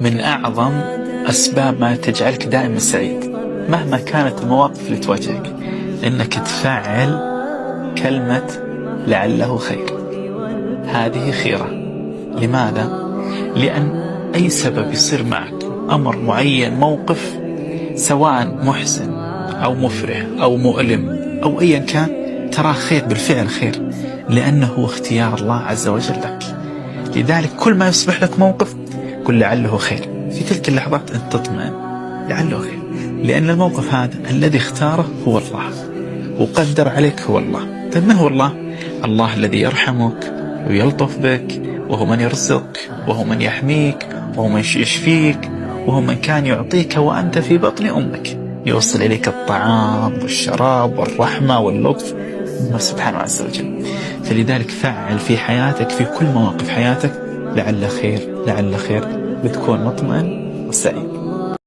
من أعظم أسباب ما تجعلك دائما سعيد مهما كانت المواقف اللي تواجهك إنك تفعل كلمة لعله خير. هذه خيرة. لماذا؟ لأن أي سبب يصير معك، أمر معين، موقف، سواء محزن أو مفرح أو مؤلم أو أيا كان، ترى خير، بالفعل خير، لأنه هو اختيار الله عز وجل لك. لذلك كل ما يصبح لك موقف قل لعله خير. في تلك اللحظات أنت تطمئن لعله خير، لأن الموقف هذا الذي اختاره هو الله وقدر عليك هو الله. طيب من هو الله؟ الله الذي يرحمك ويلطف بك، وهو من يرزقك، وهو من يحميك، وهو من يشفيك، وهو من كان يعطيك وأنت في بطن أمك، يوصل إليك الطعام والشراب والرحمة واللطف من سبحانه عز وجل. فلذلك فعل في حياتك، في كل مواقف حياتك، لعل خير لعل خير، بتكون مطمئن وسعيد.